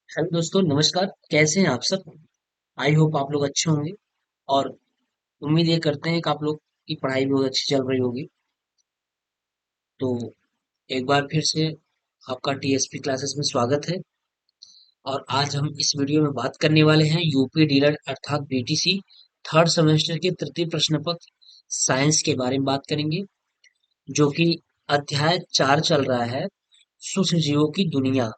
Hello दोस्तों, नमस्कार। कैसे हैं आप सब? आई होप आप लोग अच्छे होंगे। और उम्मीद ये करते हैं कि आप लोग की पढ़ाई भी बहुत अच्छी चल रही होगी। तो एक बार फिर से आपका टीएसपी क्लासेस में स्वागत है। और आज हम इस वीडियो में बात करने वाले हैं यूपी डीलर अर्थात बीटीसी थर्ड सेमेस्टर के तृतीय प्रश्न पत्र साइंस के बारे में बात करेंगे, जो कि अध्याय 4 चल रहा है, सूक्ष्म जीवों की दुनिया।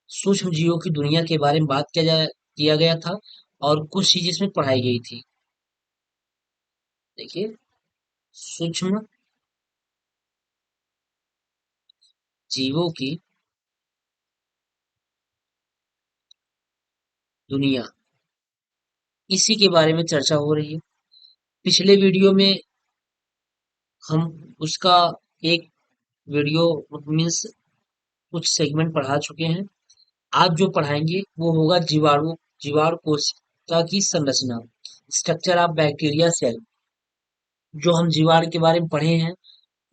सूक्ष्म जीवों की दुनिया के बारे में बात किया गया था और कुछ चीज इसमें पढ़ाई गई थी। देखिए, सूक्ष्म जीवों की दुनिया, इसी के बारे में चर्चा हो रही है। पिछले वीडियो में हम उसका एक वीडियो मीन्स कुछ सेगमेंट पढ़ा चुके हैं। आज जो पढ़ाएंगे वो होगा जीवाणु कोशिका की संरचना, स्ट्रक्चर ऑफ बैक्टीरिया सेल। जो हम जीवाणु के बारे में पढ़े हैं,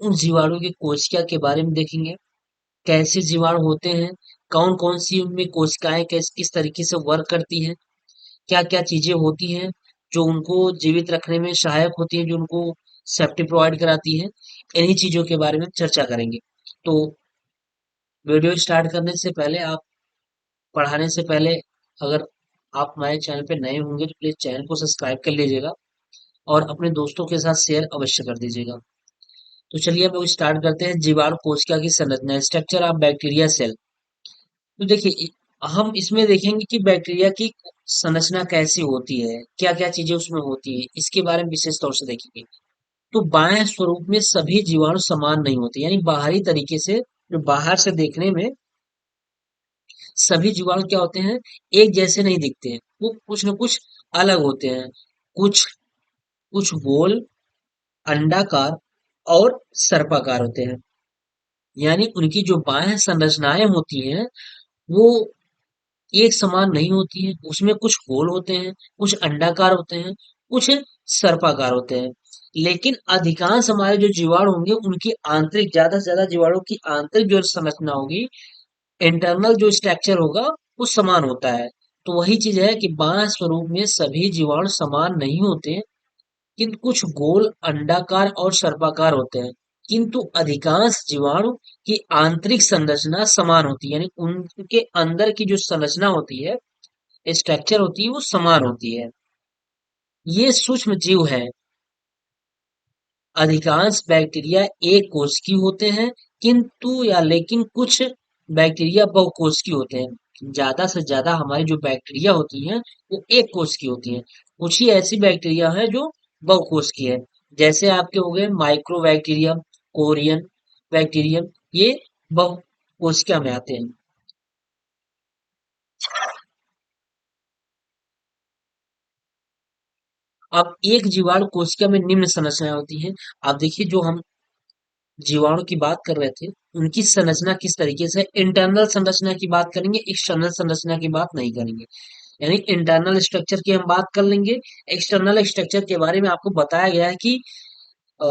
उन जीवाणु की कोशिका के बारे में देखेंगे। कैसे जीवाणु होते हैं, कौन कौन सी उनमें कोशिकाएं किस तरीके से वर्क करती हैं, क्या क्या चीजें होती हैं जो उनको जीवित रखने में सहायक होती हैं, जो उनको सेफ्टी प्रोवाइड कराती है। इन्हीं चीजों के बारे में चर्चा करेंगे। तो वीडियो स्टार्ट करने से पहले, आप पढ़ाने से पहले, अगर आप हमारे चैनल पे नए होंगे तो प्लीज चैनल को सब्सक्राइब कर लीजिएगा और अपने दोस्तों के साथ शेयर अवश्य कर दीजिएगा। तो चलिए हम लोग स्टार्ट करते हैं। जीवाणु कोशिका की संरचना, स्ट्रक्चर ऑफ बैक्टीरिया सेल। तो देखिए, हम इसमें देखेंगे कि बैक्टीरिया की संरचना कैसी होती है, क्या क्या चीजें उसमें होती है, इसके बारे में विशेष तौर से देखेंगे। तो बाह्य स्वरूप में सभी जीवाणु समान नहीं होते, यानी बाहरी तरीके से, जो बाहर से देखने में सभी जीवाणु क्या होते हैं, एक जैसे नहीं दिखते हैं। वो कुछ न कुछ अलग होते हैं। कुछ कुछ गोल, अंडाकार और सर्पाकार होते हैं। यानी उनकी जो बाह्य संरचनाएं होती हैं वो एक समान नहीं होती है। उसमें कुछ गोल होते हैं, कुछ अंडाकार होते हैं, कुछ सर्पाकार होते हैं। लेकिन अधिकांश हमारे जो जीवाणु होंगे उनकी आंतरिक, ज्यादा से ज्यादा जीवाणु की आंतरिक जो संरचना होगी, इंटरनल जो स्ट्रक्चर होगा, वो समान होता है। तो वही चीज है कि बाह्य स्वरूप में सभी जीवाणु समान नहीं होते, किंतु कुछ गोल, अंडाकार और सर्पाकार होते हैं। किंतु अधिकांश जीवाणु की आंतरिक संरचना समान होती है, यानी उनके अंदर की जो संरचना होती है, स्ट्रक्चर होती है, वो समान होती है। ये सूक्ष्म जीव है। अधिकांश बैक्टीरिया एक कोशिकीय होते हैं, किंतु या लेकिन कुछ बैक्टीरिया बहुकोशिकीय होते हैं। ज्यादा से ज्यादा हमारी जो बैक्टीरिया होती हैं वो एक कोश की होती हैं। कुछ ही ऐसी बैक्टीरिया है जो बहुकोशिकीय है। जैसे आपके हो गए माइक्रोबैक्टीरियम, कोरियन बैक्टीरियम, ये बहुकोशिका में आते हैं। अब एक जीवाणु कोशिका में निम्न संरचनाएं होती हैं। आप देखिए, जो हम जीवाणु की बात कर रहे थे, उनकी संरचना किस तरीके से, इंटरनल संरचना की बात करेंगे, एक्सटर्नल संरचना की बात नहीं करेंगे। यानी इंटरनल स्ट्रक्चर की हम बात कर लेंगे। एक्सटर्नल स्ट्रक्चर के बारे में आपको बताया गया है कि अ,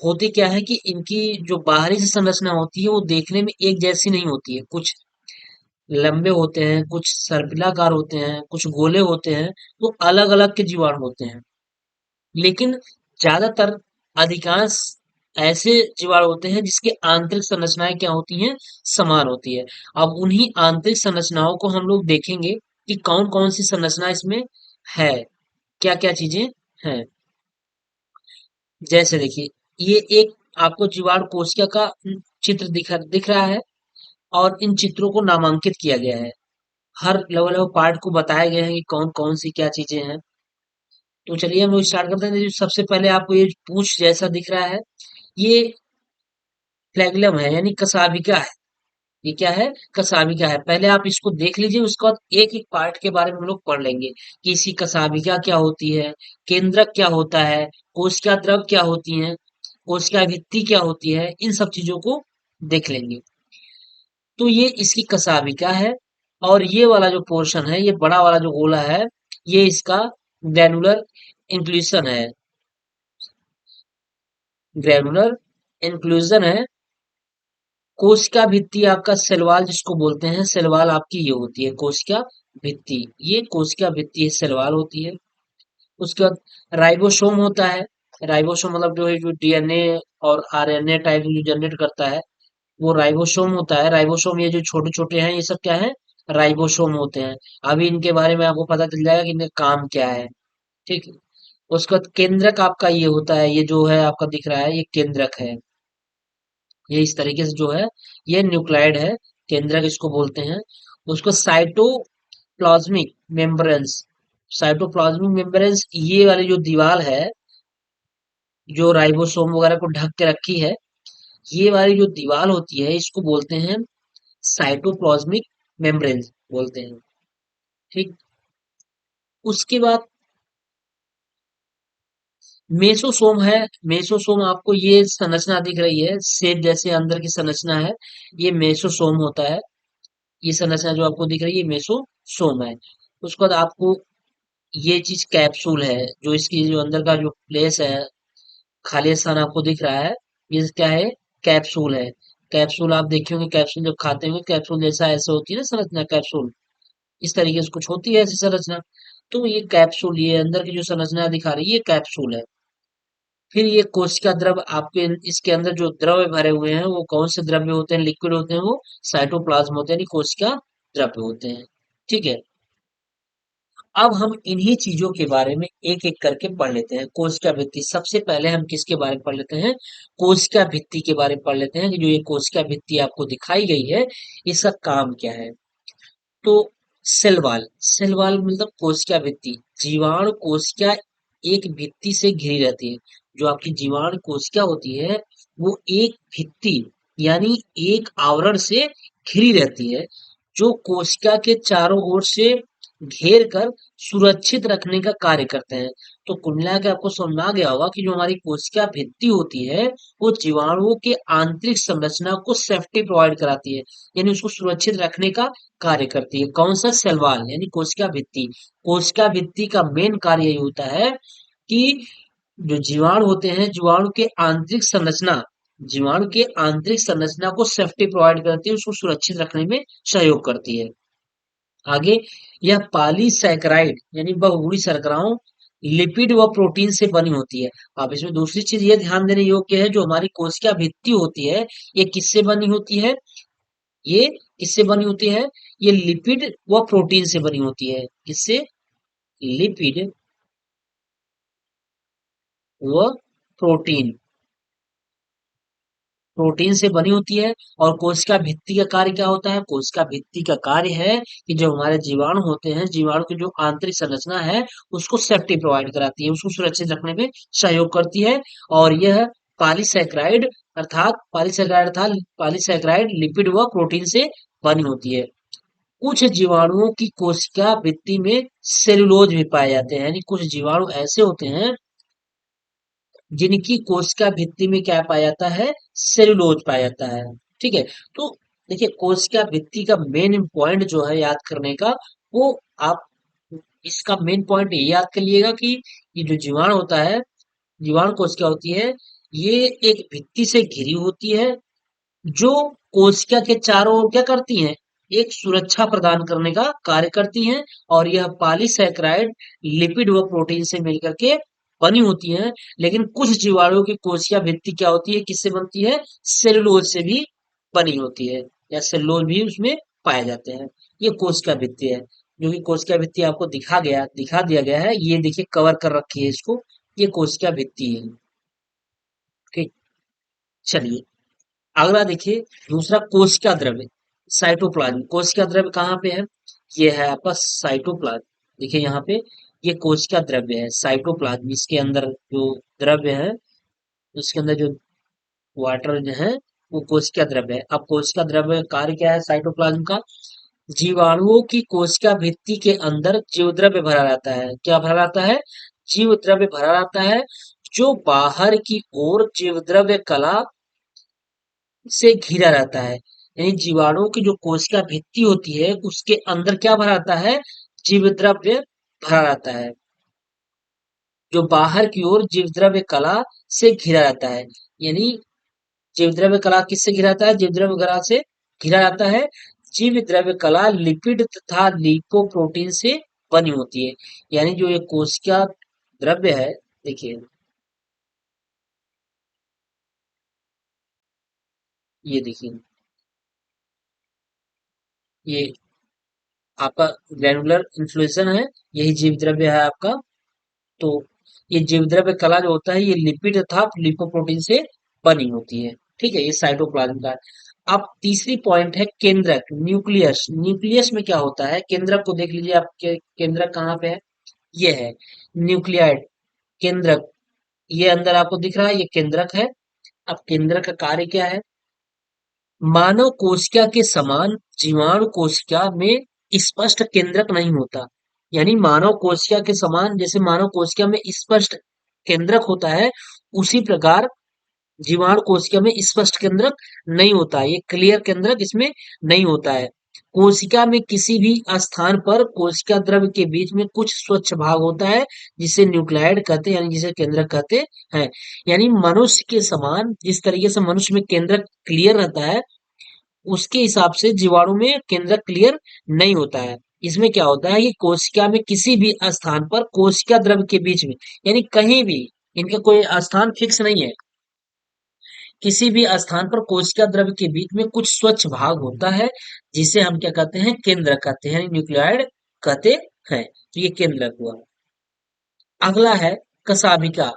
होती क्या है कि इनकी जो बाहरी से संरचना होती है वो देखने में एक जैसी नहीं होती है। कुछ लंबे होते हैं, कुछ सर्पिलाकार होते हैं, कुछ गोले होते हैं। तो अलग अलग के जीवाणु होते हैं। लेकिन ज्यादातर, अधिकांश ऐसे जीवाणु होते हैं जिसकी आंतरिक संरचनाएं क्या होती हैं, समान होती है। अब उन्हीं आंतरिक संरचनाओं को हम लोग देखेंगे कि कौन कौन सी संरचना इसमें है, क्या क्या चीजें हैं। जैसे देखिए, ये एक आपको जीवाणु कोशिका का चित्र दिख रहा है और इन चित्रों को नामांकित किया गया है। हर लेवल ऑफ पार्ट को बताया गया है कि कौन कौन सी क्या चीजें हैं। तो चलिए हम लोग स्टार्ट करते हैं। जो सबसे पहले आपको ये पूंछ जैसा दिख रहा है, ये फ्लैगेलम है, यानी कसाभिका है। ये क्या है, कसाभिका है। पहले आप इसको देख लीजिए, उसके बाद एक एक पार्ट के बारे में हम लोग पढ़ लेंगे कि इसकी कसाभिका क्या होती है, केंद्रक क्या होता है, कोशिका द्रव क्या होती है, कोशिका भित्ति क्या होती है, इन सब चीजों को देख लेंगे। तो ये इसकी कसाभिका है। और ये वाला जो पोर्शन है, ये बड़ा वाला जो गोला है, ये इसका ग्रैनुलर इंक्लूजन है। ग्रैनुलर इंक्लूजन है। कोशिका भित्ति आपका सेल वॉल जिसको बोलते हैं, सेल वॉल आपकी ये होती है कोशिका भित्ति, ये कोशिका भित्ति है, सेल वॉल होती है। उसके बाद राइबोसोम होता है। राइबोसोम मतलब जो है जो डीएनए और आरएनए टाइप जो जनरेट करता है वो राइबोसोम होता है। राइबोसोम ये जो छोटे छोटे हैं ये सब क्या है, राइबोसोम होते हैं। अभी इनके बारे में आपको पता चल जाएगा कि इनका काम क्या है। ठीक है। उसके बाद केंद्रक आपका ये होता है, ये जो है आपका दिख रहा है ये केंद्रक है। ये इस तरीके से जो है ये न्यूक्लाइड है, केंद्रक इसको बोलते हैं। उसको साइटोप्लाज्मिक मेम्ब्रेन्स, साइटोप्लाज्मिक मेम्ब्रेन्स ये वाली जो दीवार है जो राइबोसोम वगैरह को ढक के रखी है, ये वाली जो दीवार होती है इसको बोलते हैं साइटोप्लाज्मिक मेम्ब्रेन्स बोलते हैं। ठीक। उसके बाद मेसोसोम है। मेसोसोम आपको ये संरचना दिख रही है, सेब जैसे अंदर की संरचना है, ये मेसोसोम होता है। ये संरचना जो आपको दिख रही है ये मेसोसोम है। उसके बाद आपको ये चीज कैप्सूल है, जो इसकी जो अंदर का जो प्लेस है, खाली स्थान आपको दिख रहा है, ये क्या है, कैप्सूल है। कैप्सूल आप देखे होंगे, कैप्सूल जब खाते होंगे कैप्सूल जैसा ऐसे होती है ना संरचना, कैप्सूल इस तरीके से कुछ होती है ऐसी संरचना। तो ये कैप्सूल, ये अंदर की जो संरचना दिखा रही है ये कैप्सूल है। फिर ये कोशिका द्रव आपके इसके अंदर जो द्रव्य भरे हुए हैं वो कौन से द्रव्य होते हैं, लिक्विड होते हैं, वो साइटोप्लाज्म होते हैं, यानी कोशिका द्रव्य होते हैं। ठीक है। अब हम इन्हीं चीजों के बारे में एक एक करके पढ़ लेते हैं। कोशिका भित्ति, सबसे पहले हम किसके बारे में पढ़ लेते हैं, कोशिका भित्ति के बारे में पढ़ लेते हैं कि जो ये कोशिका भित्ति आपको दिखाई गई है इसका काम क्या है। तो सेल वॉल, सेल वॉल मतलब कोशिका भित्ति, जीवाणु कोशिका एक भित्ति से घिरी रहती है। जो आपकी जीवाणु कोशिका होती है वो एक भित्ति यानी एक आवरण से घिरी रहती है, जो कोशिका के चारों ओर से घेर कर सुरक्षित रखने का कार्य करते हैं। तो कुल मिला के आपको समझ में आ गया होगा कि जो हमारी कोशिका भित्ति होती है वो जीवाणुओं के आंतरिक संरचना को सेफ्टी प्रोवाइड कराती है, यानी उसको सुरक्षित रखने का कार्य करती है। कौन सा, सेल वॉल यानी कोशिका भित्ति। कोशिका भित्ति का मेन कार्य यही होता है कि जो जीवाणु होते हैं, जीवाणु के आंतरिक संरचना, जीवाणु के आंतरिक संरचना को सेफ्टी प्रोवाइड करती है, उसको सुरक्षित रखने में सहयोग करती है। आगे, यह पॉलीसैकेराइड यानी बहुगुणी शर्कराओं, लिपिड व प्रोटीन से बनी होती है। अब इसमें दूसरी चीज ये ध्यान देने योग्य है, जो हमारी कोशिका भित्ति होती है ये किससे बनी होती है, ये किससे बनी होती है, ये लिपिड व प्रोटीन से बनी होती है। किससे, लिपिड व प्रोटीन, प्रोटीन से बनी होती है। और कोशिका भित्ति का कार्य क्या होता है, कोशिका भित्ति का कार्य है कि जो हमारे जीवाणु होते हैं, जीवाणु की जो आंतरिक संरचना है उसको सेफ्टी प्रोवाइड कराती है, उसको सुरक्षित रखने में सहयोग करती है। और यह पॉलीसैकेराइड अर्थात पॉलीसैकेराइड लिपिड व प्रोटीन से बनी होती है। कुछ जीवाणुओं की कोशिका भित्ति में सेलुलोज भी पाए जाते हैं, यानी कुछ जीवाणु ऐसे होते हैं जिनकी कोशिका भित्ति में क्या पाया जाता है, सेलुलोज पाया जाता है। ठीक है। तो देखिए कोशिका भित्ति का मेन पॉइंट जो है याद करने का, वो आप इसका मेन पॉइंट ये याद कर लिएगा कि ये जो जीवाणु होता है, जीवाणु कोशिका होती है, ये एक भित्ति से घिरी होती है, जो कोशिका के चारों ओर क्या करती हैं, एक सुरक्षा प्रदान करने का कार्य करती हैं। और यह पॉलीसैकेराइड लिपिड व प्रोटीन से मिलकर के बनी होती हैं। लेकिन कुछ जीवाणुओं की कोशिका भित्ति क्या होती है, किससे बनती है, सेलुलोज से भी बनी होती है, या सेलुलोज भी उसमें पाए जाते हैं। ये कोशिका भित्ति है, जो कि कोशिका भित्ति आपको दिखा दिया गया है, ये देखिए कवर कर रखी है इसको, ये कोशिका भित्ति है। ठीक। चलिए अगला देखिए, दूसरा कोशिका द्रव्य, साइटोप्लाज्म। कोशिका द्रव्य कहाँ पे है, ये है आपका साइटोप्लाज्म। देखिए यहाँ पे ये कोशिका द्रव्य है, साइटोप्लाज्म, इसके अंदर जो द्रव्य है, उसके अंदर जो वाटर जो है वो कोशिका द्रव्य है। अब कोशिका द्रव्य का कार्य क्या है साइटोप्लाज्म का, जीवाणुओं की कोशिका भित्ति के अंदर जीव द्रव्य भरा रहता है। क्या भरा रहता है, जीव द्रव्य भरा रहता है, जो बाहर की ओर जीव द्रव्य कला से घिरा रहता है। यानी जीवाणुओं की जो कोशिका भित्ति होती है उसके अंदर क्या भरा रहता है, जीव द्रव्य भरा रहता है, जो बाहर की ओर जीव द्रव्य कला से घिरा रहता है। यानी जीव द्रव्य कला किससे घिरा रहता है? जीव द्रव्य कला से घिरा रहता है। जीव द्रव्य कला लिपिड तथा लिपोप्रोटीन से बनी होती है। यानी जो ये कोशिका द्रव्य है, देखिए ये देखिए, ये आपका ग्रैनुलर इन्फ्लोरेशन है, यही जीव द्रव्य है आपका। तो ये जीव द्रव्य कला जो होता है ये लिपिड तथा लिपोप्रोटीन से बनी होती है। ठीक है, ये साइटोप्लाज्म का है। अब तीसरी पॉइंट है केंद्रक, न्यूक्लियस। न्यूक्लियस में क्या होता है? केंद्रक को देख लीजिए, आपके केंद्रक कहाँ पे है? ये है न्यूक्लियाइड केंद्रक। ये अंदर आपको दिख रहा है, ये केंद्रक है। अब केंद्रक का कार्य क्या है? मानव कोशिका के समान जीवाणु कोशिका में स्पष्ट केंद्रक नहीं होता। यानी मानव कोशिका के समान, जैसे मानव कोशिका में स्पष्ट केंद्रक होता है, उसी प्रकार जीवाणु कोशिका में स्पष्ट केंद्रक नहीं होता है। ये क्लियर केंद्रक इसमें नहीं होता है। कोशिका में किसी भी स्थान पर कोशिका द्रव्य के बीच में कुछ स्वच्छ भाग होता है, जिसे न्यूक्लियाइड कहते हैं, यानी जिसे केंद्रक कहते हैं। यानी मनुष्य के समान जिस तरीके से मनुष्य में केंद्रक क्लियर रहता है, उसके हिसाब से जीवाणु में केंद्रक क्लियर नहीं होता है। इसमें क्या होता है कि कोशिका में किसी भी स्थान पर कोशिका द्रव्य के बीच में, यानी कहीं भी, इनका कोई स्थान फिक्स नहीं है, किसी भी स्थान पर कोशिका द्रव्य के बीच में कुछ स्वच्छ भाग होता है, जिसे हम क्या कहते हैं? केंद्रक कहते हैं, न्यूक्लियाइड कहते हैं। तो ये केंद्रक हुआ। अगला है कशाभिका,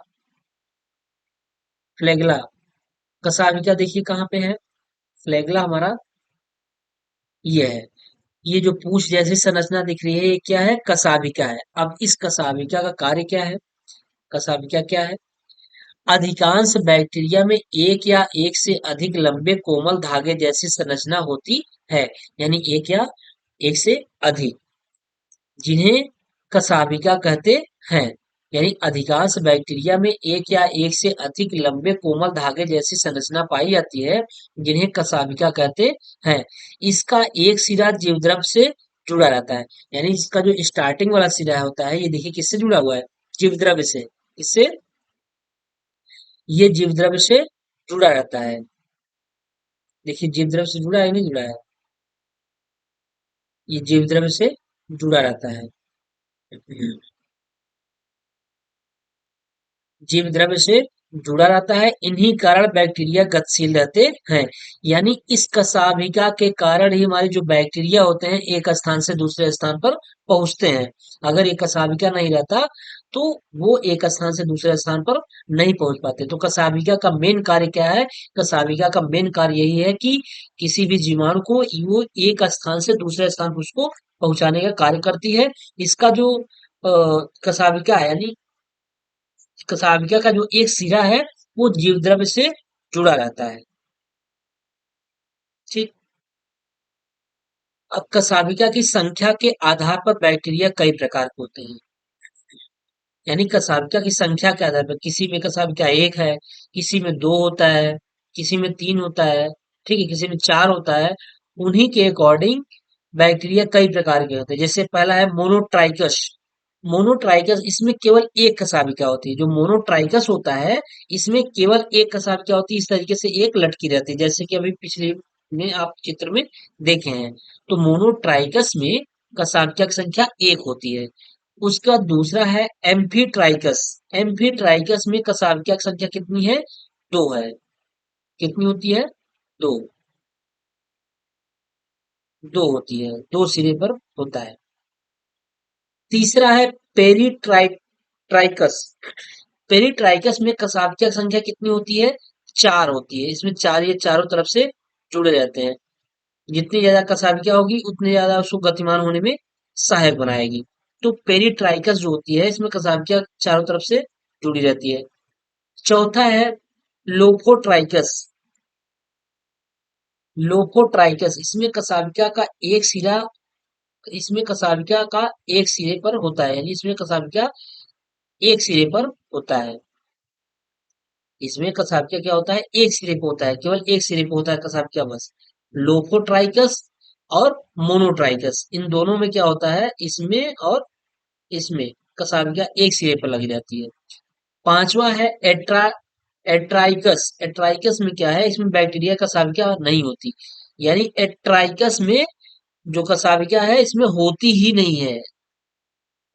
फ्लैगला। कशाभिका देखिए कहाँ पे है? फ्लैगला हमारा ये है। ये जो पूंछ जैसी संरचना दिख रही है, ये क्या है? कशाभिका है। अब इस कशाभिका का कार्य क्या है? कशाभिका क्या है? अधिकांश बैक्टीरिया में एक या एक से अधिक लंबे कोमल धागे जैसी संरचना होती है। यानी एक या एक से अधिक, जिन्हें कशाभिका कहते हैं। यानी अधिकांश बैक्टीरिया में एक या एक से अधिक लंबे कोमल धागे जैसी संरचना पाई जाती है, जिन्हें कशाभिका कहते हैं। इसका एक सिरा जीवद्रव्य से जुड़ा रहता है। यानी इसका जो स्टार्टिंग वाला सिरा होता है, ये देखिए किससे जुड़ा हुआ है? जीवद्रव्य से। इससे, ये जीवद्रव्य से जुड़ा रहता है। देखिए जीवद्रव्य से जुड़ा है, नहीं जुड़ा है? ये जीवद्रव्य से जुड़ा रहता है। जीव द्रव्य से जुड़ा रहता है, इन्हीं कारण बैक्टीरिया गतिशील रहते हैं। यानी इस कशाभिका के कारण ही हमारे जो बैक्टीरिया होते हैं एक स्थान से दूसरे स्थान पर पहुंचते हैं। अगर ये कशाभिका नहीं रहता तो वो एक स्थान से दूसरे स्थान पर नहीं पहुंच पाते। तो कशाभिका का मेन कार्य क्या है? कशाभिका का मेन कार्य यही है कि किसी भी जीवाणु को वो एक स्थान से दूसरे स्थान पर उसको पहुंचाने का कार्य करती है। इसका जो कशाभिका है, यानी कशाभिका का जो एक सिरा है, वो जीवद्रव्य से जुड़ा रहता है। ठीक। अब कशाभिका की संख्या के आधार पर बैक्टीरिया कई प्रकार के होते हैं। यानी कशाभिका की संख्या के आधार पर, किसी में कशाभिका एक है, किसी में दो होता है, किसी में तीन होता है, ठीक है, किसी में चार होता है। उन्हीं के अकॉर्डिंग बैक्टीरिया कई प्रकार के होते हैं। जैसे पहला है मोनोट्राइकस। मोनोट्राइकस, इसमें केवल एक कशाभिका होती है। जो मोनोट्राइकस होता है, इसमें केवल एक कशाभिका होती है। इस तरीके से एक लटकी रहती है, जैसे कि अभी पिछले में आप चित्र में देखे हैं। तो मोनोट्राइकस में कशाभिका की संख्या एक होती है। उसका दूसरा है एम्फीट्राइकस। एम्फीट्राइकस में कशाभिका की संख्या कितनी है? दो है। कितनी होती है? दो। दो होती है, दो सिरे पर होता है। तीसरा है पेरीट्राइकस। पेरीट्राइकस में कशाभिका संख्या कितनी होती है? चार होती है। इसमें चार, ये चारों तरफ से जुड़े रहते हैं। जितनी ज्यादा कशाभिका होगी उतनी ज्यादा उसको गतिमान होने में सहायक बनाएगी। तो पेरीट्राइकस जो होती है, इसमें कशाभिका चारों तरफ से जुड़ी रहती है। चौथा है लोफोट्राइकस। लोफोट्राइकस, इसमें कशाभिका का एक सिरे पर होता है। यानी इसमें कशाभिका एक सिरे पर होता है। इसमें कशाभिका क्या होता है? एक सिरे पे होता है, केवल एक सिरे पे होता है कशाभिका बस। लोफोट्राइकस और मोनोट्राइकस, इन दोनों में क्या होता है? इसमें और इसमें कशाभिका एक सिरे पर लगी रहती है। पांचवा है एट्राइकस, एट्राइकस में क्या है, इसमें बैक्टीरिया कसाविका नहीं होती। यानी एट्राइकस में जो कसाविका है इसमें होती ही नहीं है।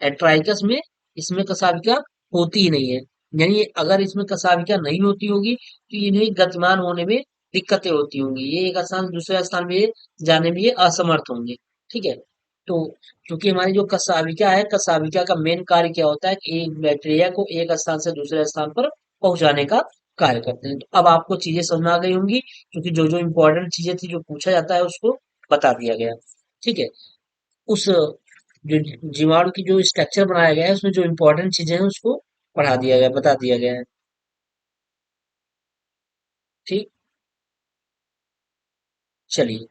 एट्राइकस में इसमें कसाविका होती ही नहीं है। यानी अगर इसमें कसाविका नहीं होती होगी तो इन्हें गतिमान होने में दिक्कतें होती होंगी, ये एक स्थान से दूसरे स्थान में जाने में ये असमर्थ होंगे। ठीक है। तो क्योंकि हमारी जो कसाविका है, कसाविका का मेन कार्य क्या होता है कि एक बैक्टीरिया को एक स्थान से दूसरे स्थान पर पहुंचाने का कार्य करते हैं। तो अब आपको चीजें समझ आ गई होंगी, क्योंकि जो जो इंपॉर्टेंट चीजें थी जो पूछा जाता है उसको बता दिया गया। ठीक है। उस जो जीवाणु की जो स्ट्रक्चर बनाया गया है उसमें जो इम्पोर्टेंट चीजें हैं उसको पढ़ा दिया गया, बता दिया गया है। ठीक। चलिए,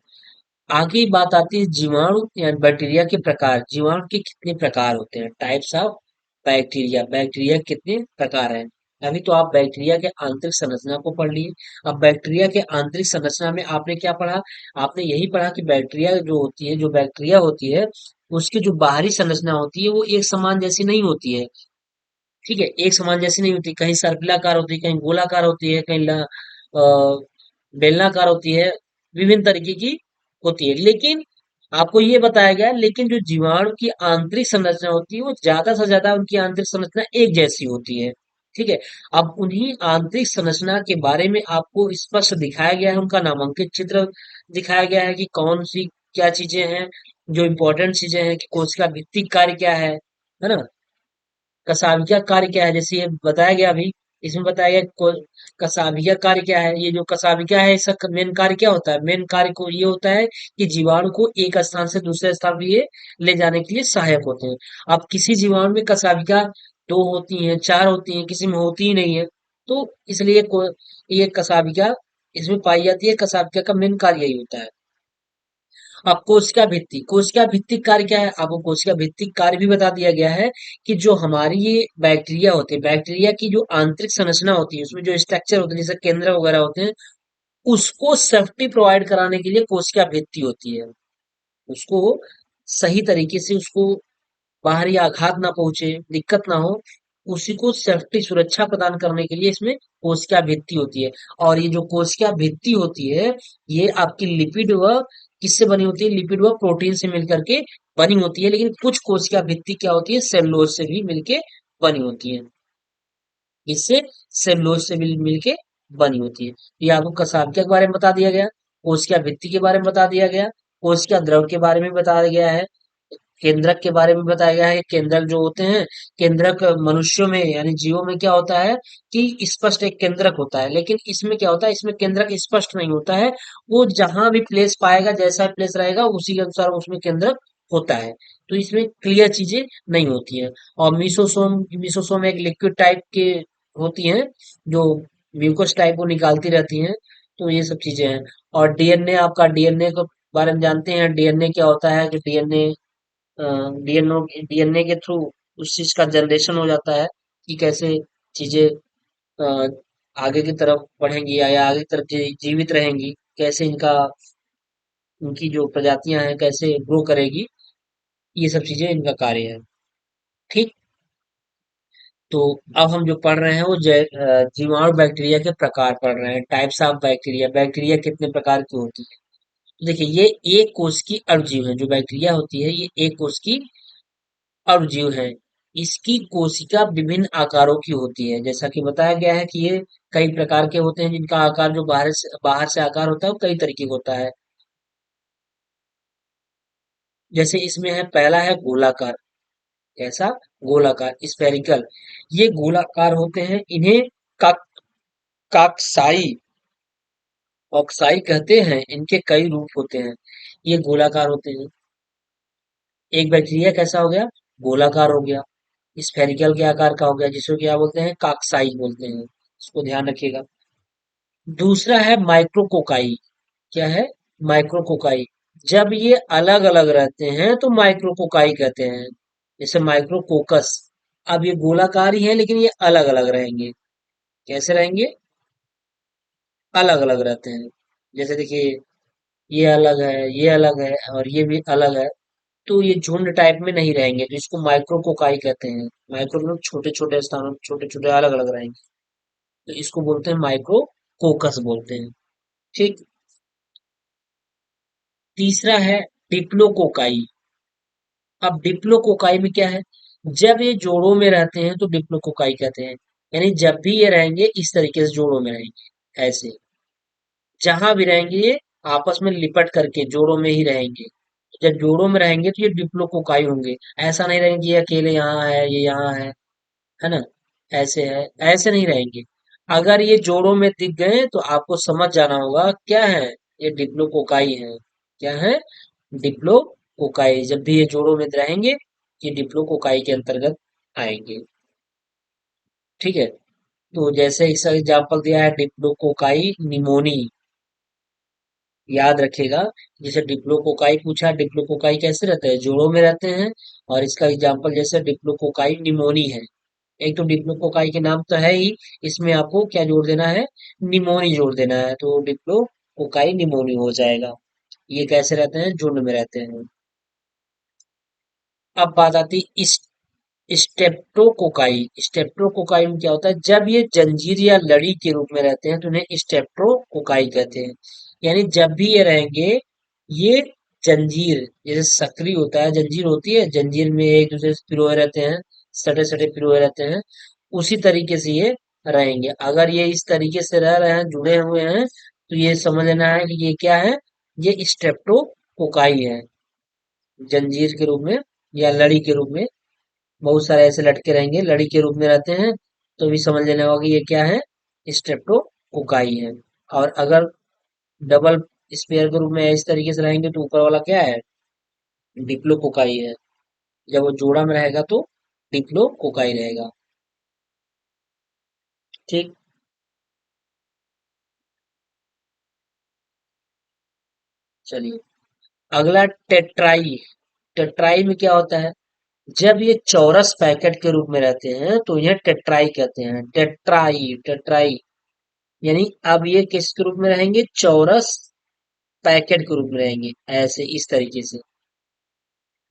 आगे बात आती है जीवाणु या बैक्टीरिया के प्रकार। जीवाणु के कितने प्रकार होते हैं, टाइप्स ऑफ बैक्टीरिया। बैक्टीरिया कितने प्रकार हैं। अभी तो आप बैक्टीरिया के आंतरिक संरचना को पढ़ लिए। अब बैक्टीरिया के आंतरिक संरचना में आपने क्या पढ़ा, आपने यही पढ़ा कि बैक्टीरिया जो होती है, जो बैक्टीरिया होती है उसकी जो बाहरी संरचना होती है वो एक समान जैसी नहीं होती है। ठीक है, एक समान जैसी नहीं होती, कहीं सर्पिलाकार होती है, कहीं गोलाकार होती है, कहीं बेलनाकार होती है, विभिन्न तरीके की होती है। लेकिन आपको ये बताया गया है, लेकिन जो जीवाणु की आंतरिक संरचना होती है वो ज्यादा से ज्यादा उनकी आंतरिक संरचना एक जैसी होती है। ठीक है। अब उन्हीं आंतरिक संरचना के बारे में आपको स्पष्ट दिखाया गया है, उनका नामांकित चित्र दिखाया गया है कि कौन सी क्या चीजें हैं, जो इंपॉर्टेंट चीजें हैं कि कोशिका भित्ति कार्य क्या है ना, कसाविया कार्य क्या है, जैसे ये बताया गया अभी, इसमें बताया गया कसाविया कार्य क्या है। ये जो कसाविका है इसका मेन कार्य क्या होता है, मेन कार्य को ये होता है कि जीवाणु को एक स्थान से दूसरे स्थान पे ये ले जाने के लिए सहायक होते हैं। अब किसी जीवाणु में कसाविका दो होती हैं, चार होती हैं, किसी में होती ही नहीं है। तो इसलिए ये कसाविका इसमें पाई जाती है। कसाविका का मेन कार्य यही होता है। अब कोशिका भित्ति, कोशिका भित्ति कार्य क्या है, आपको कोशिका भित्ति कार्य भी बता दिया गया है कि जो हमारी ये बैक्टीरिया होते हैं, बैक्टीरिया की जो आंतरिक संरचना होती है उसमें जो स्ट्रक्चर होते हैं जैसे केंद्र वगैरह होते हैं, उसको सेफ्टी प्रोवाइड कराने के लिए कोशिका भित्ति होती है। उसको सही तरीके से उसको बाहरी आघात ना पहुंचे, दिक्कत ना हो, उसी को सेफ्टी सुरक्षा प्रदान करने के लिए इसमें कोशिका भित्ति होती है। और ये जो कोशिका भित्ति होती है ये आपकी लिपिड व किससे बनी होती है, लिपिड व प्रोटीन से मिलकर के बनी होती है। लेकिन कुछ कोशिका भित्ति क्या होती है, सेलुलोज से भी मिलके बनी होती है। इससे सेलुलोज से मिलके बनी होती है। ये आपको कसाविका के बारे में बता दिया गया, कोशिका भित्ति के बारे में बता दिया गया, कोशिका द्रव के बारे में बताया गया है, केंद्रक के बारे में बताया गया है। केंद्रक जो होते हैं, केंद्रक मनुष्यों में यानी जीवों में क्या होता है कि स्पष्ट एक केंद्रक होता है, लेकिन इसमें क्या होता है, इसमें केंद्रक स्पष्ट नहीं होता है। वो जहां भी प्लेस पाएगा, जैसा प्लेस रहेगा उसी के अनुसार उसमें केंद्रक होता है। तो इसमें क्लियर चीजें नहीं होती हैं। और मीसोसोम, मीसोसोम एक लिक्विड टाइप के होती हैं जो म्यूकस टाइप को निकालती रहती हैं। तो ये सब चीजें हैं। और डीएनए, आपका डीएनए के बारे में जानते हैं, डीएनए क्या होता है, कि डीएनए डीएनए डीएनए के थ्रू उस चीज का जनरेशन हो जाता है कि कैसे चीजें अ, आगे की तरफ बढ़ेंगी या आगे की तरफ जीवित रहेंगी, कैसे इनका इनकी जो प्रजातियां हैं कैसे ग्रो करेगी, ये सब चीजें इनका कार्य है। ठीक। तो अब हम जो पढ़ रहे हैं वो जीवाणु बैक्टीरिया के प्रकार पढ़ रहे हैं, टाइप्स ऑफ बैक्टीरिया। बैक्टीरिया कितने प्रकार की होती है। तो देखिए, ये एक कोष की अणुजीव है, जो बैक्टीरिया होती है ये एक कोष की अणुजीव है। इसकी कोशिका विभिन्न आकारों की होती है, जैसा कि बताया गया है कि ये कई प्रकार के होते हैं, जिनका आकार जो बाहर से आकार होता है वो कई तरीके का होता है। जैसे इसमें है, पहला है गोलाकार। कैसा, गोलाकार, स्फेरिकल। ये गोलाकार होते हैं, इन्हें काक काकसाई ऑक्साई कहते हैं। इनके कई रूप होते हैं, ये गोलाकार होते हैं। एक बैक्टीरिया कैसा हो गया, गोलाकार हो गया, स्फेरिकल के आकार का हो गया, जिसको क्या बोलते हैं, काकसाई बोलते हैं। इसको ध्यान रखिएगा। दूसरा है माइक्रोकोकाई। क्या है, माइक्रोकोकाई। जब ये अलग अलग रहते हैं तो माइक्रोकोकाई कहते हैं। जैसे माइक्रोकोकस, अब ये गोलाकार ही है लेकिन ये अलग अलग रहेंगे। कैसे रहेंगे, अलग अलग रहते हैं। जैसे देखिए, ये अलग है, ये अलग है, और ये भी अलग है। तो ये झुंड टाइप में नहीं रहेंगे, तो इसको माइक्रोकोकाई कहते हैं। माइक्रो मतलब छोटे छोटे स्थानों, छोटे छोटे अलग अलग रहेंगे। तो इसको बोलते हैं माइक्रो कोकस बोलते हैं। ठीक। तीसरा है डिप्लोकोकाई। अब डिप्लोकोकाई में क्या है, जब ये जोड़ों में रहते हैं तो डिप्लोकोकाई कहते हैं। यानी जब भी ये रहेंगे इस तरीके से जोड़ों में रहेंगे, ऐसे जहां भी रहेंगे ये आपस में लिपट करके जोड़ों में ही रहेंगे। जब जोड़ों में रहेंगे तो ये डिप्लोकोकाई होंगे। ऐसा नहीं रहेंगे ये अकेले यहाँ है ये यहाँ है ना, ऐसे है, ऐसे नहीं रहेंगे। अगर ये जोड़ों में दिख गए तो आपको समझ जाना होगा क्या है, ये डिप्लोकोकाई है। क्या है, डिप्लोकोकाई। जब भी ये जोड़ों में रहेंगे ये डिप्लोकोकाई के अंतर्गत आएंगे। ठीक है। तो जैसे इसका एग्जाम्पल दिया है डिप्लोकोकाई निमोनी, याद रखेगा। जैसे डिप्लोकोकाई पूछा, डिप्लोकोकाई कैसे रहते हैं, जोड़ों में रहते हैं। और इसका एग्जाम्पल जैसे डिप्लोकोकाई निमोनी है। एक तो डिप्लोकोकाई के नाम तो है ही, इसमें आपको क्या जोड़ देना है, निमोनी जोड़ देना है, तो डिप्लोकोकाई निमोनी हो जाएगा। ये कैसे रहते हैं, झुंड में रहते हैं। अब बात आती है स्टेप्टोकोकाई। स्टेप्टोकोकाई में क्या होता है, जब ये जंजीर या लड़ी के रूप में रहते हैं तो उन्हें स्टेप्टोकोकाई कहते हैं। यानी जब भी ये रहेंगे, ये जंजीर जैसे सक्रिय होता है, जंजीर होती है, जंजीर में एक दूसरे से पिरोए रहते हैं, सटे सटे पिरोए रहते हैं, उसी तरीके से ये रहेंगे। अगर ये इस तरीके से रह रहे हैं, जुड़े हुए हैं, तो ये समझ लेना है कि ये क्या है, ये स्टेप्टोकोकाई है। जंजीर के रूप में या लड़ी के रूप में बहुत सारे ऐसे लटके रहेंगे, लड़ी के रूप में रहते हैं, तो भी समझ लेना होगा कि ये क्या है, स्ट्रेप्टोकोकाई है। और अगर डबल स्पेयर के रूप में इस तरीके से रहेंगे तो ऊपर वाला क्या है, डिप्लोकोकाई है। जब वो जोड़ा में रहेगा तो डिप्लोकोकाई रहेगा। ठीक। चलिए, अगला टेट्राई। टेट्राई में क्या होता है, जब ये चौरस पैकेट के रूप में रहते हैं तो यह टेट्राई कहते हैं। टेट्राई, टेट्राई यानी अब ये किसके रूप में रहेंगे, चौरस पैकेट के रूप में रहेंगे, ऐसे इस तरीके से।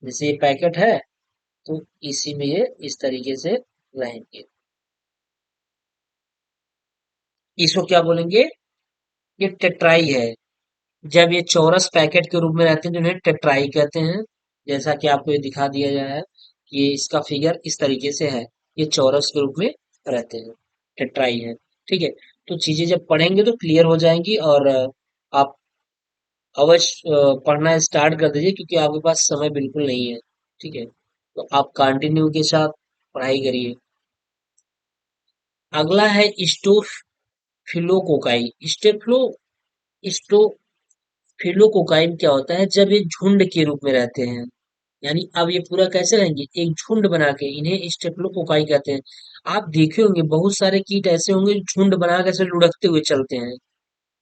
जैसे ये पैकेट है तो इसी में ये इस तरीके से रहेंगे। इसको क्या बोलेंगे, ये टेट्राई है। जब ये चौरस पैकेट के रूप में रहते हैं तो इन्हें टेट्राई कहते हैं। जैसा कि आपको ये दिखा दिया गया है, ये इसका फिगर इस तरीके से है, ये चौरस के रूप में रहते हैं, टेट्राई है। ठीक है। तो चीजें जब पढ़ेंगे तो क्लियर हो जाएंगी। और आप अवश्य पढ़ना स्टार्ट कर दीजिए क्योंकि आपके पास समय बिल्कुल नहीं है। ठीक है। तो आप कंटिन्यू के साथ पढ़ाई करिए। अगला है स्टोफिलोकोकाई। स्टोफिलोकोकाई में क्या होता है, जब ये झुंड के रूप में रहते हैं, यानी अब ये पूरा कैसे रहेंगे, एक झुंड बना के, इन्हें स्टेप्लोकोकाई कहते हैं। आप देखे होंगे बहुत सारे कीट ऐसे होंगे जो झुंड बना के ऐसे लुढ़कते हुए चलते हैं।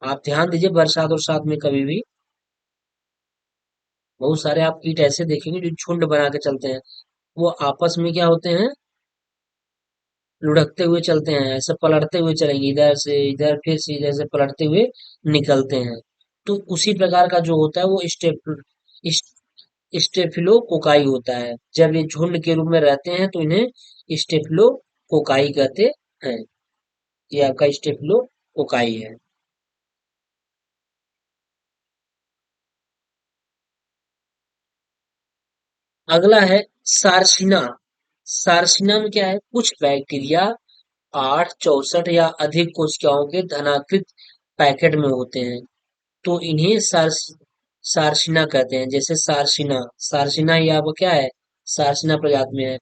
आप ध्यान दीजिए बरसात और साथ में कभी भी बहुत सारे आप कीट ऐसे देखेंगे जो झुंड बना के चलते हैं। वो आपस में क्या होते हैं, लुढ़कते हुए चलते हैं, ऐसे पलटते हुए चलेंगे, इधर से इधर फिर से इधर से पलटते हुए निकलते हैं। तो उसी प्रकार का जो होता है वो स्टेफिलोकोकाई होता है। जब ये झुंड के रूप में रहते हैं तो इन्हें स्टेफिलोकोकाई कहते हैं। ये आपका स्टेफिलोकोकाई है। अगला है सार्सिना। सार्सिना में क्या है, कुछ बैक्टीरिया 864 या अधिक कोशिकाओं के धनाकृत पैकेट में होते हैं, तो इन्हें सार्सिना कहते हैं। जैसे सार्सिना, सार्सिना ये आपका क्या है, सार्सिना प्रजाति में है।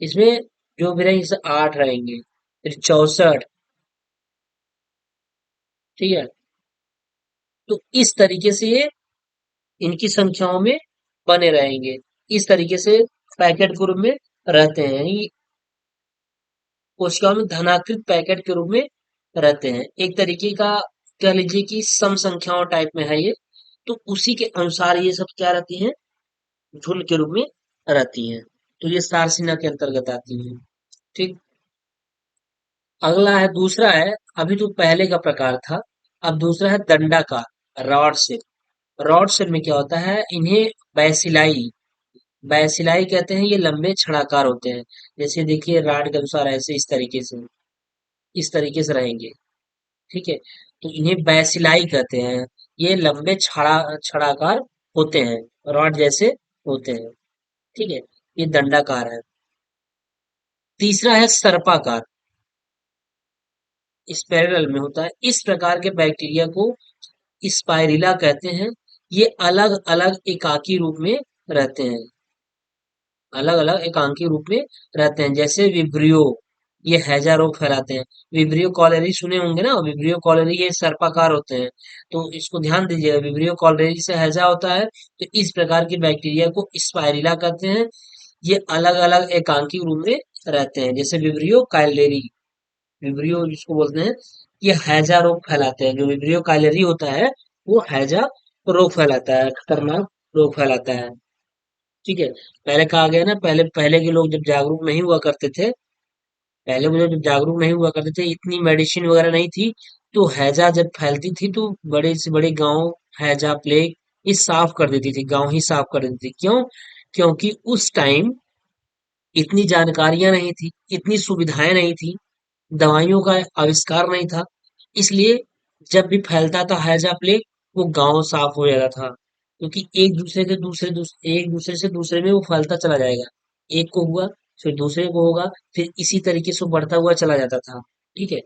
इसमें जो भी रहेंगे जैसे 8 रहेंगे, फिर 64। ठीक है। तो इस तरीके से ये इनकी संख्याओं में बने रहेंगे, इस तरीके से पैकेट के रूप में रहते हैं। यानी कोशिकाओं में धनाकृत पैकेट के रूप में रहते हैं, एक तरीके का कह लीजिए कि सम संख्याओं टाइप में है ये। तो उसी के अनुसार ये सब क्या रहती हैं, झुंड के रूप में रहती हैं। तो ये सारसीना के अंतर्गत आती हैं। ठीक। अगला है, दूसरा है, अभी तो पहले का प्रकार था, अब दूसरा है दंडाकार, रॉड शेप। रॉड शेप में क्या होता है, इन्हें बैसिलाई, बैसिलाई कहते हैं। ये लंबे छड़ाकार होते हैं, जैसे देखिए राड के अनुसार ऐसे इस तरीके से, इस तरीके से रहेंगे। ठीक है, तो इन्हें बैसिलाई कहते हैं। ये लंबे छड़ाकार होते हैं, रॉड जैसे होते हैं। ठीक है, ये दंडाकार है। तीसरा है सर्पाकार, स्पाइरल में होता है। इस प्रकार के बैक्टीरिया को स्पाइरिला कहते हैं। ये अलग अलग एकाकी रूप में रहते हैं, अलग अलग एकांकी रूप में रहते हैं। जैसे विब्रियो, ये हैजा रोग फैलाते हैं। विब्रियो कॉलेरी सुने होंगे ना, विब्रियो कॉलेरी ये सर्पाकार होते हैं। तो इसको ध्यान दीजिएगा, विब्रियो कॉलेरी से हैजा होता है। तो इस प्रकार के बैक्टीरिया को स्पाइरिला कहते हैं। ये अलग अलग एकांकी रूप में रहते हैं। जैसे विब्रियो काइलेरी, विब्रियो जिसको बोलते हैं, ये हैजा रोग फैलाते हैं। जो विब्रियो काइलेरी होता है वो हैजा रोग फैलाता है, खतरनाक रोग फैलाता है। ठीक है, पहले कहा गया ना, पहले पहले के लोग जब जागरूक नहीं हुआ करते थे, पहले वो जब जागरूक नहीं हुआ करते थे, इतनी मेडिसिन वगैरह नहीं थी, तो हैजा जब फैलती थी तो बड़े से बड़े गांव, हैजा प्लेग ये साफ कर देती थी, गांव ही साफ कर देती थी। क्यों? क्योंकि उस टाइम इतनी जानकारियां नहीं थी, इतनी सुविधाएं नहीं थी, दवाइयों का आविष्कार नहीं था। इसलिए जब भी फैलता था हैजा प्लेग, वो गांव साफ हो जाता था। क्योंकि एक दूसरे से दूसरे में वो फैलता चला जाएगा। एक को हुआ, फिर दूसरे को होगा, फिर इसी तरीके से वो बढ़ता हुआ चला जाता था। ठीक है,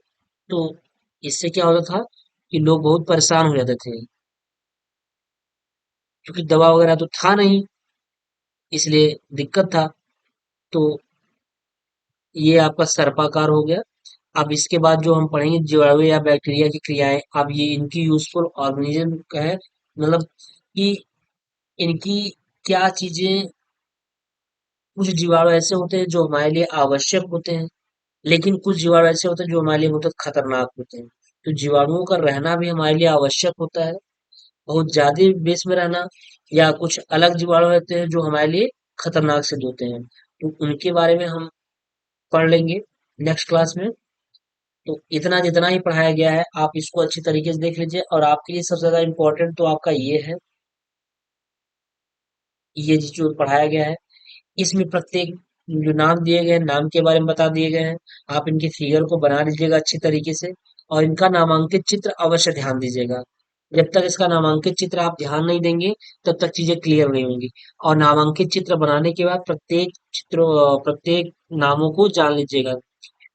तो इससे क्या होता था कि लोग बहुत परेशान हो जाते थे, क्योंकि दवा वगैरह तो था नहीं, इसलिए दिक्कत था। तो ये आपका सर्पाकार हो गया। अब इसके बाद जो हम पढ़ेंगे जीवाणु या बैक्टीरिया की क्रियाएं, अब ये इनकी यूजफुल ऑर्गेनिज्म का है, मतलब कि इनकी क्या चीजें, कुछ जीवाणु ऐसे होते हैं जो हमारे लिए आवश्यक होते हैं, लेकिन कुछ जीवाणु ऐसे होते हैं जो हमारे लिए बहुत खतरनाक होते हैं। तो जीवाणुओं का रहना भी हमारे लिए आवश्यक होता है, बहुत ज्यादा बेस में रहना, या कुछ अलग जीवाणु रहते हैं जो हमारे लिए खतरनाक सिद्ध होते हैं। तो उनके बारे में हम पढ़ लेंगे नेक्स्ट क्लास में। तो इतना जितना ही पढ़ाया गया है आप इसको अच्छी तरीके से देख लीजिए, और आपके लिए सबसे ज्यादा इम्पोर्टेंट तो आपका ये है, ये जो पढ़ाया गया है, इसमें प्रत्येक जो नाम दिए गए हैं, नाम के बारे में बता दिए गए हैं। आप इनके फिगर को बना लीजिएगा अच्छी तरीके से, और इनका नामांकित चित्र अवश्य ध्यान दीजिएगा। जब तक इसका नामांकित चित्र आप ध्यान नहीं देंगे, तब तक चीजें क्लियर नहीं होंगी। और नामांकित चित्र बनाने के बाद प्रत्येक नामों को जान लीजिएगा।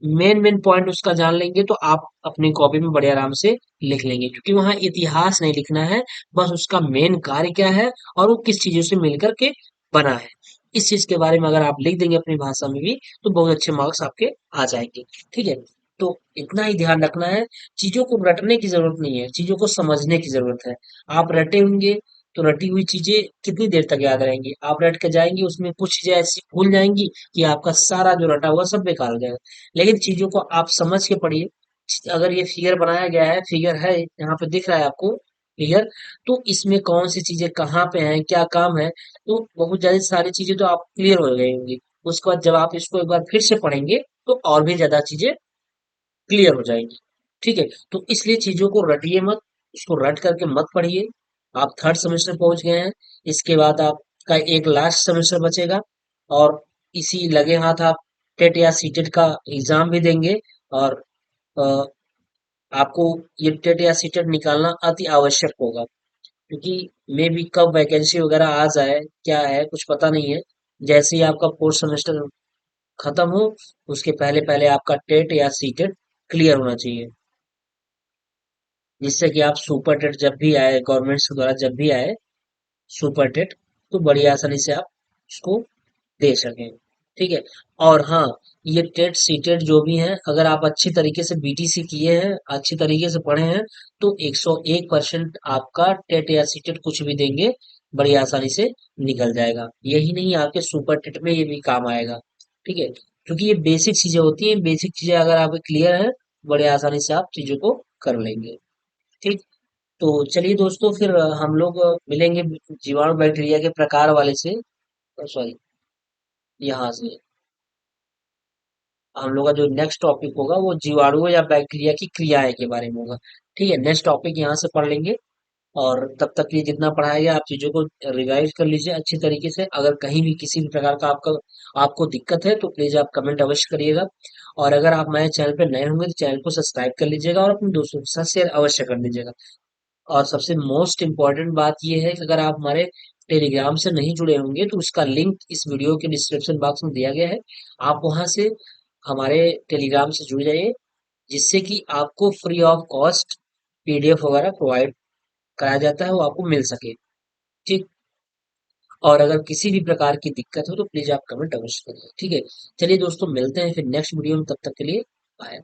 मेन मेन पॉइंट उसका जान लेंगे तो आप अपनी कॉपी में बड़े आराम से लिख लेंगे, क्योंकि वहां इतिहास नहीं लिखना है, बस उसका मेन कार्य क्या है और वो किस चीजों से मिलकर के बना है। इस चीज के बारे में अगर आप लिख देंगे अपनी भाषा में भी, तो बहुत अच्छे मार्क्स आपके आ जाएंगे। ठीक है, तो इतना ही ध्यान रखना है। चीजों को रटने की जरूरत नहीं है, चीजों को समझने की जरूरत है। आप रटे होंगे तो रटी हुई चीजें कितनी देर तक याद रहेंगी? आप रट के जाएंगे, उसमें कुछ चीजें ऐसी भूल जाएंगी कि आपका सारा जो रटा हुआ सब बेकार हो जाएगा। लेकिन चीजों को आप समझ के पढ़िए। अगर ये फिगर बनाया गया है, फिगर है यहाँ पे दिख रहा है आपको फिगर, तो इसमें कौन सी चीजें कहाँ पे हैं, क्या काम है, तो बहुत ज्यादा सारी चीजें तो आप क्लियर हो गई होंगी। उसके बाद जब आप इसको एक बार फिर से पढ़ेंगे, तो और भी ज्यादा चीजें क्लियर हो जाएंगी। ठीक है, तो इसलिए चीजों को रटिए मत, उसको रट करके मत पढ़िए। आप थर्ड सेमेस्टर पहुंच गए हैं, इसके बाद आपका एक लास्ट सेमेस्टर बचेगा, और इसी लगे हाथ आप टेट या सीटेट का एग्जाम भी देंगे। और अ, आपको ये टेट या सीटेट निकालना अति आवश्यक होगा, क्योंकि मे भी कब वैकेंसी वगैरह आ जाए, क्या है कुछ पता नहीं है। जैसे ही आपका फोर्थ सेमेस्टर खत्म हो, उसके पहले पहले आपका टेट या सीटेट क्लियर होना चाहिए, जिससे कि आप सुपर टेट जब भी आए, गवर्नमेंट के द्वारा जब भी आए सुपर टेट, तो बड़ी आसानी से आप उसको दे सकें। ठीक है, और हाँ, ये टेट सीटेट जो भी हैं, अगर आप अच्छी तरीके से बीटीसी किए हैं, अच्छी तरीके से पढ़े हैं, तो 101% आपका टेट या सीटेट कुछ भी देंगे, बड़ी आसानी से निकल जाएगा। यही नहीं, आपके सुपर टेट में ये भी काम आएगा। ठीक है, क्योंकि ये बेसिक चीजें होती हैं, बेसिक चीजें अगर आपके क्लियर है, बड़े आसानी से आप चीजों को कर लेंगे। ठीक, तो चलिए दोस्तों, फिर हम लोग मिलेंगे जीवाणु बैक्टीरिया के प्रकार वाले से, सॉरी, यहाँ से हम लोग का जो नेक्स्ट टॉपिक होगा वो जीवाणु या बैक्टीरिया की क्रियाएं के बारे में होगा। ठीक है, नेक्स्ट टॉपिक यहाँ से पढ़ लेंगे। और तब तक ये जितना पढ़ाया गया आप चीजों को रिवाइज कर लीजिए अच्छी तरीके से। अगर कहीं भी किसी भी प्रकार का आपको दिक्कत है तो प्लीज आप कमेंट अवश्य करिएगा। और अगर आप हमारे चैनल पर नए होंगे तो चैनल को सब्सक्राइब कर लीजिएगा और अपने दोस्तों के साथ शेयर अवश्य कर दीजिएगा। और सबसे मोस्ट इम्पोर्टेंट बात ये है कि अगर आप हमारे टेलीग्राम से नहीं जुड़े होंगे तो उसका लिंक इस वीडियो के डिस्क्रिप्शन बॉक्स में दिया गया है। आप वहां से हमारे टेलीग्राम से जुड़ जाइए, जिससे कि आपको फ्री ऑफ कॉस्ट पीडीएफ वगैरह प्रोवाइड कराया जाता है, वो आपको मिल सके। ठीक। और अगर किसी भी प्रकार की दिक्कत हो तो प्लीज आप कमेंट अवश्य करिए। ठीक है। चलिए दोस्तों, मिलते हैं फिर नेक्स्ट वीडियो में, तब तक के लिए बाय।